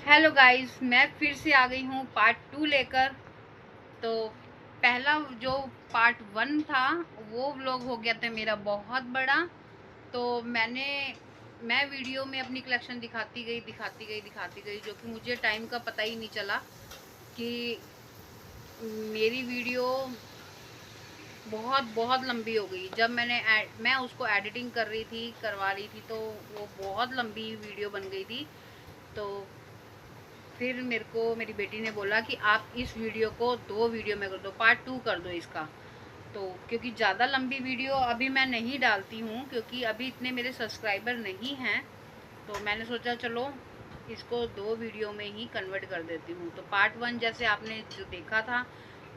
Hello guys, मैं फिर से आ गई हूँ पार्ट 2 लेकर। तो पहला जो पार्ट 1 था वो व्लॉग हो गया था मेरा बहुत बड़ा। तो मैं वीडियो में अपनी कलेक्शन दिखाती गई जो कि मुझे टाइम का पता ही नहीं चला कि मेरी वीडियो बहुत बहुत लंबी हो गई। जब मैं उसको एडिटिंग करवा रही थी तो वो बहुत लंबी वीडियो बन गई थी। तो फिर मेरे को मेरी बेटी ने बोला कि आप इस वीडियो को 2 वीडियो में कर दो, पार्ट 2 कर दो इसका। तो क्योंकि ज़्यादा लंबी वीडियो अभी मैं नहीं डालती हूँ, क्योंकि अभी इतने मेरे सब्सक्राइबर नहीं हैं, तो मैंने सोचा चलो इसको 2 वीडियो में ही कन्वर्ट कर देती हूँ। तो पार्ट 1 जैसे आपने जो देखा था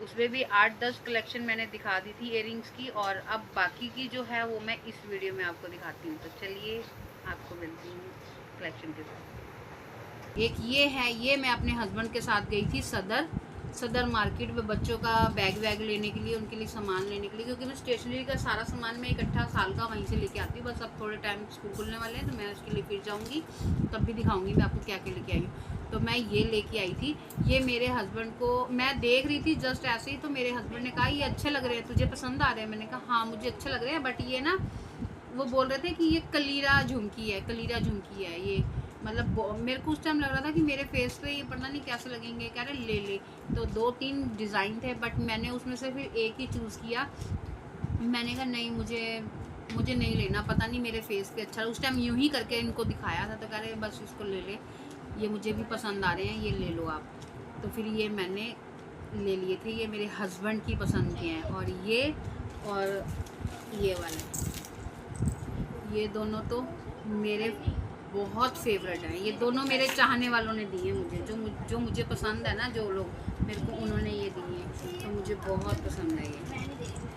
उसमें भी 8-10 कलेक्शन मैंने दिखा दी थी इयरिंग्स की, और अब बाकी की जो है वो मैं इस वीडियो में आपको दिखाती हूँ। तो चलिए आपको मिलती हूँ कलेक्शन के साथ। एक ये है, ये मैं अपने हस्बैंड के साथ गई थी सदर मार्केट में बच्चों का बैग वैग लेने के लिए, उनके लिए सामान लेने के लिए, क्योंकि मैं स्टेशनरी का सारा सामान मैं इकट्ठा साल का वहीं से लेके आती हूँ। बस अब थोड़े टाइम स्कूल खुलने वाले हैं तो मैं उसके लिए फिर जाऊँगी, तब भी दिखाऊँगी मैं आपको क्या क्या लेके आई हूँ। तो मैं ये लेके आई थी, ये मेरे हस्बैंड को मैं देख रही थी जस्ट ऐसे ही, तो मेरे हस्बैंड ने कहा ये अच्छे लग रहे हैं, तुझे पसंद आ रहे हैं? मैंने कहा हाँ मुझे अच्छे लग रहे हैं, बट ये ना वो बोल रहे थे कि ये कलीरा झुमकी है ये। मतलब मेरे को उस टाइम लग रहा था कि मेरे फेस पे ये पता नहीं कैसे लगेंगे, कह रहे ले। तो 2-3 डिज़ाइन थे, बट मैंने उसमें से फिर एक ही चूज़ किया। मैंने कहा नहीं, मुझे नहीं लेना, पता नहीं मेरे फेस पे अच्छा। उस टाइम यूं ही करके इनको दिखाया था, तो कह रहे बस इसको ले, ये मुझे भी पसंद आ रहे हैं, ये ले लो आप। तो फिर ये मैंने ले लिए थे, ये मेरे हस्बैंड की पसंद के हैं। और ये वाले, ये दोनों तो मेरे बहुत फेवरेट हैं। ये दोनों मेरे चाहने वालों ने दिए मुझे, जो मुझे पसंद है ना, जो लोग मेरे को, उन्होंने ये दिए, तो मुझे बहुत पसंद है ये।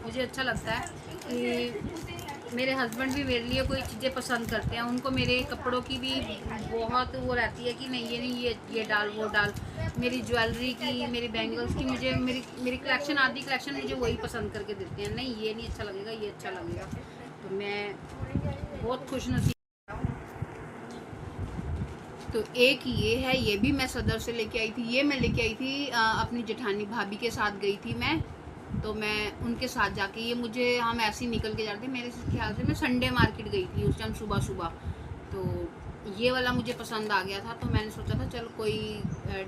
मुझे अच्छा लगता है कि मेरे हस्बैंड भी मेरे लिए कोई चीज़ें पसंद करते हैं। उनको मेरे कपड़ों की भी बहुत वो रहती है कि नहीं ये नहीं, ये डाल वो डाल। मेरी ज्वेलरी की, मेरी बैंगल्स की, मुझे मेरी कलेक्शन, आधी कलेक्शन मुझे वही पसंद करके देते हैं। नहीं ये नहीं अच्छा लगेगा, ये अच्छा लगेगा। तो मैं बहुत खुश नसीब। तो एक ये है, ये भी मैं सदर से लेके आई थी। ये मैं लेके आई थी अपनी जेठानी भाभी के साथ गई थी मैं, तो मैं उनके साथ जाके, ये मुझे, हम ऐसे ही निकल के जा रहे थे, मेरे ख्याल से मैं संडे मार्केट गई थी उस टाइम सुबह सुबह। तो ये वाला मुझे पसंद आ गया था, तो मैंने सोचा था चल कोई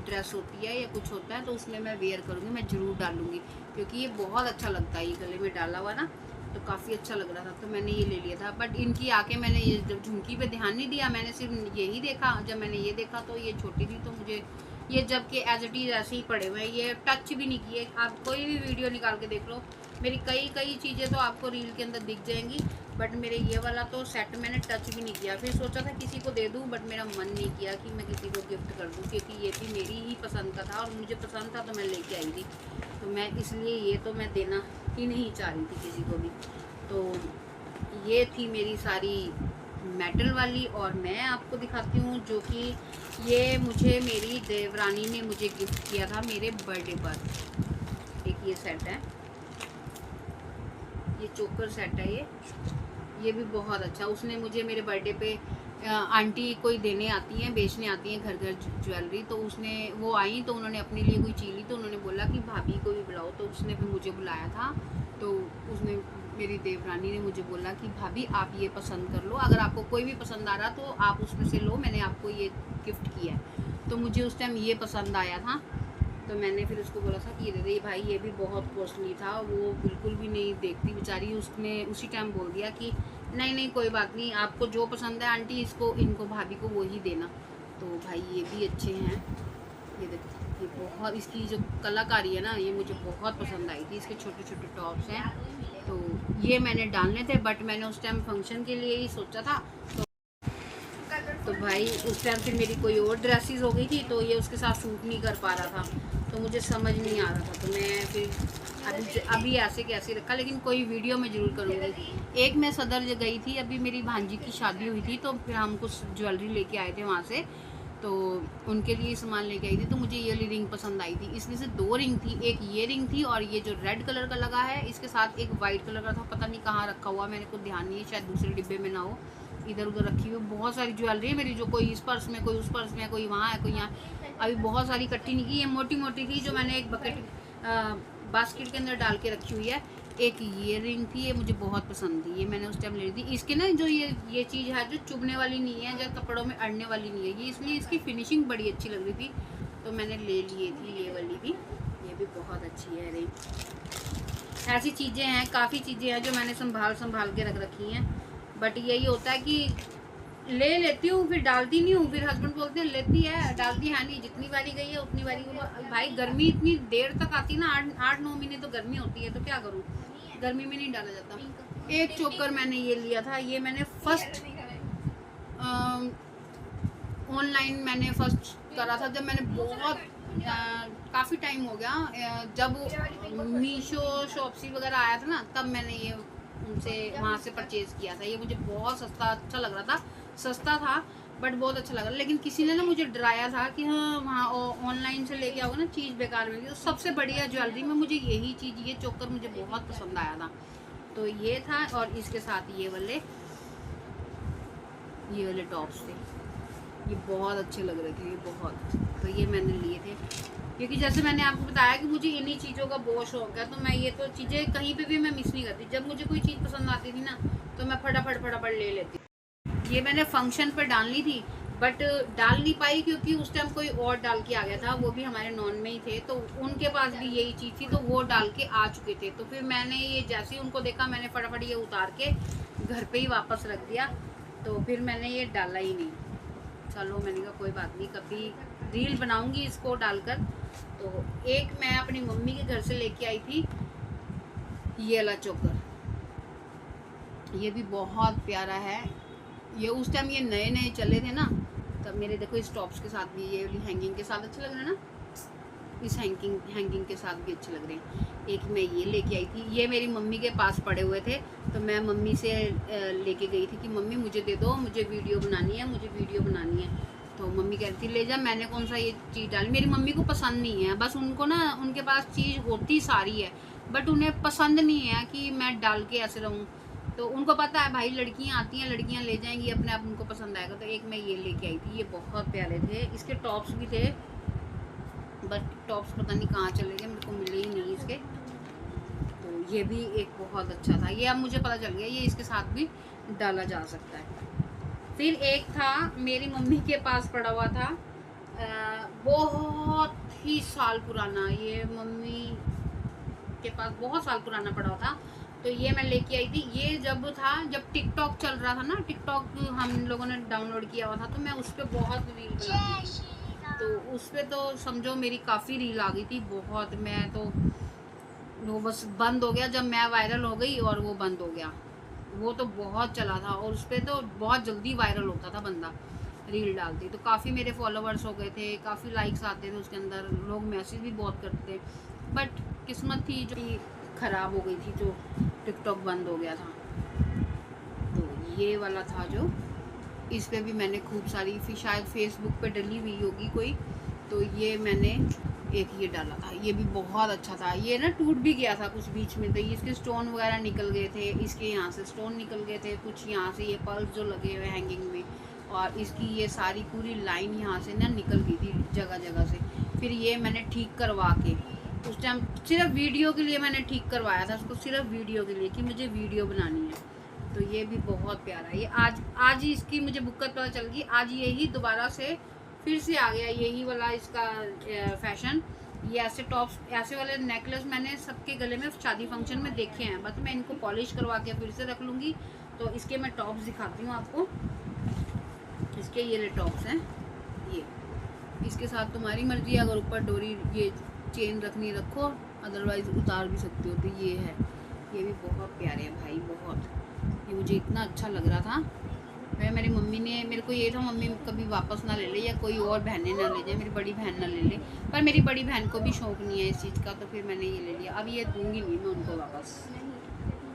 ड्रेस होती है या कुछ होता है तो उसमें मैं वेयर करूँगी, मैं ज़रूर डालूँगी, क्योंकि ये बहुत अच्छा लगता है, ये गले में डाला हुआ ना, तो काफ़ी अच्छा लग रहा था, तो मैंने ये ले लिया था। बट इनकी आके मैंने ये जब झुमकी पे ध्यान नहीं दिया, मैंने सिर्फ यही देखा। जब मैंने ये देखा तो ये छोटी थी, तो मुझे ये, जबकि एज इट इज़ ऐसे ही पड़े हुए हैं, ये टच भी नहीं किए। आप कोई भी वीडियो निकाल के देख लो, मेरी कई चीज़ें तो आपको रील के अंदर दिख जाएंगी, बट मेरे ये वाला तो सेट मैंने टच भी नहीं किया। फिर सोचा था किसी को दे दूँ, बट मेरा मन नहीं किया कि मैं किसी को गिफ्ट कर दूँ, क्योंकि ये भी मेरी ही पसंद का था और मुझे पसंद था तो मैं लेके आई थी। तो मैं इसलिए ये तो मैं देना ही नहीं चाह रही थी किसी को भी। तो ये थी मेरी सारी मेटल वाली, और मैं आपको दिखाती हूँ जो कि ये मुझे मेरी देवरानी ने मुझे गिफ्ट किया था मेरे बर्थडे पर। एक ये सेट है, ये चोकर सेट है ये भी बहुत अच्छा। उसने मुझे मेरे बर्थडे पे, आंटी कोई देने आती हैं, बेचने आती हैं घर घर ज्वेलरी, तो उसने, वो आई तो उन्होंने अपने लिए कोई चीज़ ली, तो उन्होंने बोला कि भाभी को भी बुलाओ, तो उसने भी मुझे बुलाया था। तो उसने, मेरी देवरानी ने मुझे बोला कि भाभी आप ये पसंद कर लो, अगर आपको कोई भी पसंद आ रहा तो आप उसमें से लो, मैंने आपको ये गिफ्ट किया है। तो मुझे उस टाइम ये पसंद आया था, तो मैंने फिर उसको बोला था कि ये दे दे भाई, ये भी बहुत कॉस्टली था। वो बिल्कुल भी नहीं देखती बेचारी, उसने उसी टाइम बोल दिया कि नहीं नहीं कोई बात नहीं, आपको जो पसंद है आंटी, इनको भाभी को वो ही देना। तो भाई ये भी अच्छे हैं, ये देखो, ये बहुत, इसकी जो कलाकारी है ना, ये मुझे बहुत पसंद आई थी। इसके छोटे छोटे टॉप्स हैं, तो ये मैंने डालने थे, बट मैंने उस टाइम फंक्शन के लिए ही सोचा था। तो भाई उस टाइम फिर मेरी कोई और ड्रेसेस हो गई थी, तो ये उसके साथ सूट नहीं कर पा रहा था, तो मुझे समझ नहीं आ रहा था। तो मैं फिर अभी ऐसे कैसे रखा, लेकिन कोई वीडियो में ज़रूर करूँगी। एक मैं सदर गई थी, अभी मेरी भांजी की शादी हुई थी, तो फिर हम कुछ ज्वेलरी लेके आए थे वहाँ से, तो उनके लिए सामान लेके आई थी। तो मुझे ये वाली रिंग पसंद आई थी, इसमें से 2 रिंग थी, एक ये रिंग थी और ये जो रेड कलर का लगा है, इसके साथ एक वाइट कलर का था, पता नहीं कहाँ रखा हुआ, मेरे को ध्यान नहीं है, शायद दूसरे डिब्बे में ना हो। इधर उधर रखी हुई। बहुत सारी ज्वेलरी है मेरी, जो कोई इस पर्स में, कोई उस पर्स में, कोई वहाँ है, कोई यहाँ। अभी बहुत सारी इकट्ठी नहीं की, ये मोटी मोटी थी जो मैंने एक बकेट बास्केट के अंदर डाल के रखी हुई है। एक ये रिंग थी, ये मुझे बहुत पसंद थी, ये मैंने उस टाइम ले ली थी। इसके ना जो ये चीज़ है जो चुभने वाली नहीं है, जो कपड़ों में अड़ने वाली नहीं है, ये इसलिए इसकी फिनिशिंग बड़ी अच्छी लग रही थी तो मैंने ले लिए थी ये वाली भी। ये भी बहुत अच्छी है रिंग। ऐसी चीज़ें हैं, काफ़ी चीज़ें हैं जो मैंने संभाल के रख रखी हैं। बट यही होता है कि ले लेती हूँ फिर डालती नहीं हूँ, फिर हस्बैंड बोलते हैं लेती है डालती है नहीं, जितनी बारी गई है उतनी बारी। भाई गर्मी इतनी देर तक आती ना, 8-9 महीने तो गर्मी होती है, तो क्या करूँ, गर्मी में नहीं डाला जाता। एक चोकर मैंने ये लिया था, ये मैंने फर्स्ट ऑनलाइन मैंने फर्स्ट करा था, जब मैंने बहुत काफ़ी टाइम हो गया, जब मीशो शॉप्सी वगैरह आया था ना, तब मैंने ये उनसे वहाँ से परचेज़ किया था। ये मुझे बहुत सस्ता अच्छा लग रहा था, सस्ता था बट बहुत अच्छा लगा। लेकिन किसी ने ना मुझे डराया था कि हाँ वहाँ ऑनलाइन से लेके आओगे ना चीज़ बेकार मिलेगी। तो सबसे बढ़िया ज्वेलरी में मुझे यही चीज़, ये चोकर मुझे बहुत पसंद आया था, तो ये था। और इसके साथ ये वाले टॉप्स थे, ये बहुत अच्छे लग रहे थे, ये बहुत। तो ये मैंने लिए थे क्योंकि जैसे मैंने आपको बताया कि मुझे इन्हीं चीज़ों का बहुत शौक है, तो मैं ये तो चीज़ें कहीं पे भी मैं मिस नहीं करती। जब मुझे कोई चीज़ पसंद आती थी ना तो मैं फटाफट ले लेती। ये मैंने फंक्शन पर डालनी थी बट डाल नहीं पाई क्योंकि उस टाइम कोई और डाल के आ गया था, वो भी हमारे नॉन में ही थे, तो उनके पास भी यही चीज़ थी, तो वो डाल के आ चुके थे। तो फिर मैंने ये जैसे ही उनको देखा, मैंने फटाफट ये उतार के घर पे ही वापस रख दिया, तो फिर मैंने ये डाला ही नहीं। चलो मैंने कहा कोई बात नहीं, कभी रील बनाऊंगी इसको डालकर। तो एक मैं अपनी मम्मी के घर से लेके आई थी ये वाला चोकर, ये भी बहुत प्यारा है। ये उस टाइम ये नए नए चले थे ना, तब मेरे देखो इस टॉप्स के साथ भी, ये वाली हैंगिंग के साथ अच्छे लग रहे हैं ना, इस हैंगिंग के साथ भी अच्छे लग रहे हैं। एक मैं ये लेके आई थी, ये मेरी मम्मी के पास पड़े हुए थे, तो मैं मम्मी से लेके गई थी कि मम्मी मुझे दे दो, मुझे वीडियो बनानी है, मुझे वीडियो बनानी है। तो मम्मी कह रही थी ले जा। मैंने कौन सा ये चीज़ डाली, मेरी मम्मी को पसंद नहीं है, बस उनको ना उनके पास चीज़ होती सारी है बट उन्हें पसंद नहीं है कि मैं डाल के ऐसे रहूँ। तो उनको पता है भाई लड़कियां आती हैं, लड़कियां ले जाएंगी अपने आप, उनको पसंद आएगा। तो एक मैं ये लेके आई थी, ये बहुत प्यारे थे, इसके टॉप्स भी थे बट टॉप्स पता नहीं कहाँ चले गए, मेरे को मिले ही नहीं इसके। तो ये भी एक बहुत अच्छा था, ये अब मुझे पता चल गया ये इसके साथ भी डाला जा सकता है। फिर एक था मेरी मम्मी के पास पड़ा हुआ था, बहुत ही साल पुराना, ये मम्मी के पास बहुत साल पुराना पड़ा हुआ था। तो ये मैं लेके आई थी, ये जब टिकटॉक चल रहा था ना, टिकटॉक हम लोगों ने डाउनलोड किया हुआ था, तो मैं उस पर बहुत रील बनाती थी। तो उस पर तो समझो मेरी काफ़ी रील आ गई थी बहुत। मैं तो वो बस बंद हो गया जब मैं वायरल हो गई, और वो बंद हो गया। वो तो बहुत चला था और उस पर तो बहुत जल्दी वायरल होता था बंदा रील डालती, तो काफ़ी मेरे फॉलोवर्स हो गए थे, काफ़ी लाइक्स आते थे उसके अंदर, लोग मैसेज भी बहुत करते थे। बट किस्मत थी जो ख़राब हो गई थी, जो टिकटॉक बंद हो गया था। तो ये वाला था जो, इस पे भी मैंने खूब सारी, फिर शायद फेसबुक पे डली हुई होगी कोई, तो ये मैंने एक ये डाला था, ये भी बहुत अच्छा था। ये ना टूट भी गया था कुछ बीच में, तो इसके स्टोन वगैरह निकल गए थे, इसके यहाँ से स्टोन निकल गए थे कुछ, यहाँ से ये पर्ल्स जो लगे हुए हैंगिंग में, और इसकी ये सारी पूरी लाइन यहाँ से ना निकल गई थी जगह जगह से। फिर ये मैंने ठीक करवा के, उस टाइम सिर्फ वीडियो के लिए मैंने ठीक करवाया था उसको, सिर्फ वीडियो के लिए कि मुझे वीडियो बनानी है। तो ये भी बहुत प्यारा है। ये आज ही इसकी मुझे बुक्कत पता चल गई, आज यही दोबारा से फिर से आ गया यही वाला इसका फैशन। ये ऐसे टॉप्स, ऐसे वाले नेकलेस मैंने सबके गले में शादी फंक्शन में देखे हैं, बस मैं इनको पॉलिश करवा के फिर से रख लूँगी। तो इसके मैं टॉप्स दिखाती हूँ आपको, इसके ये टॉप्स हैं। ये इसके साथ तुम्हारी मर्जी, अगर ऊपर डोरी ये चेन रखनी रखो, अदरवाइज़ उतार भी सकते हो। तो ये है, ये भी बहुत प्यारे हैं भाई, बहुत। ये मुझे इतना अच्छा लग रहा था। मेरी मम्मी ने, मेरे को ये था मम्मी कभी वापस ना ले ले, या कोई और बहनें ना ले जाए, मेरी बड़ी बहन ना ले ले, पर मेरी बड़ी बहन को भी शौक़ नहीं है इस चीज़ का, तो फिर मैंने ये ले लिया। अब ये दूंगी नहीं मैं उनको वापस,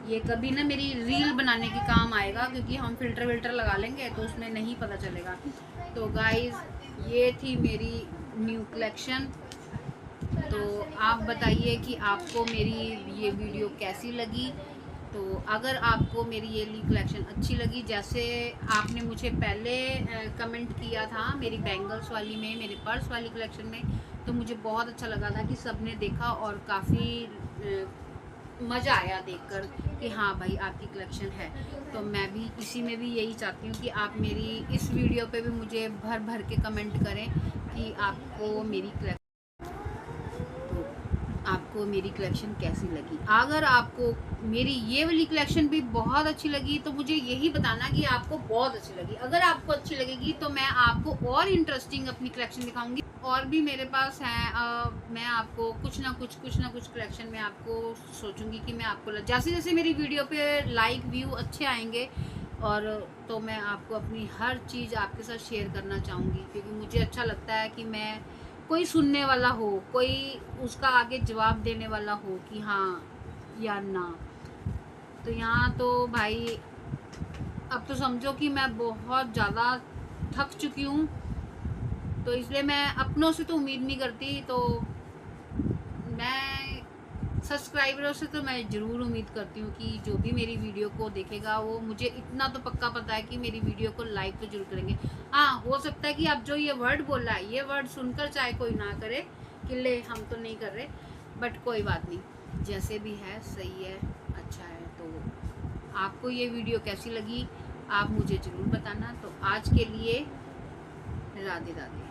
ये कभी ना मेरी रील बनाने के काम आएगा, क्योंकि हम फ़िल्टर विल्टर लगा लेंगे तो उसमें नहीं पता चलेगा। तो गाइज़ ये थी मेरी न्यू कलेक्शन। तो आप बताइए कि आपको मेरी ये वीडियो कैसी लगी, तो अगर आपको मेरी ये कलेक्शन अच्छी लगी, जैसे आपने मुझे पहले कमेंट किया था मेरी बैंगल्स वाली में, मेरे पर्स वाली कलेक्शन में, तो मुझे बहुत अच्छा लगा था कि सबने देखा और काफ़ी मज़ा आया देखकर कि हाँ भाई आपकी कलेक्शन है। तो मैं भी इसी में भी यही चाहती हूँ कि आप मेरी इस वीडियो पे भी मुझे भर भर के कमेंट करें कि आपको मेरी कलेक्शन कैसी लगी। अगर आपको मेरी ये वाली कलेक्शन भी बहुत अच्छी लगी तो मुझे यही बताना कि आपको बहुत अच्छी लगी। अगर आपको अच्छी लगेगी तो मैं आपको और इंटरेस्टिंग अपनी कलेक्शन दिखाऊंगी। और भी मेरे पास हैं, मैं आपको कुछ ना कुछ कलेक्शन में आपको सोचूंगी कि मैं आपको जैसे जैसे मेरी वीडियो पे लाइक व्यू अच्छे आएंगे और तो मैं आपको अपनी हर चीज़ आपके साथ शेयर करना चाहूँगी, क्योंकि मुझे अच्छा लगता है कि मैं कोई सुनने वाला हो, कोई उसका आगे जवाब देने वाला हो कि हाँ या ना। तो यहाँ तो भाई अब तो समझो कि मैं बहुत ज़्यादा थक चुकी हूँ, तो इसलिए मैं अपनों से तो उम्मीद नहीं करती, तो मैं सब्सक्राइबरों से तो मैं ज़रूर उम्मीद करती हूँ कि जो भी मेरी वीडियो को देखेगा वो, मुझे इतना तो पक्का पता है कि मेरी वीडियो को लाइक तो जरूर करेंगे। हाँ, हो सकता है कि अब जो ये वर्ड बोला है, ये वर्ड सुनकर चाहे कोई ना करे कि ले हम तो नहीं कर रहे, बट कोई बात नहीं, जैसे भी है सही है, अच्छा है। तो आपको ये वीडियो कैसी लगी आप मुझे ज़रूर बताना। तो आज के लिए राधे राधे।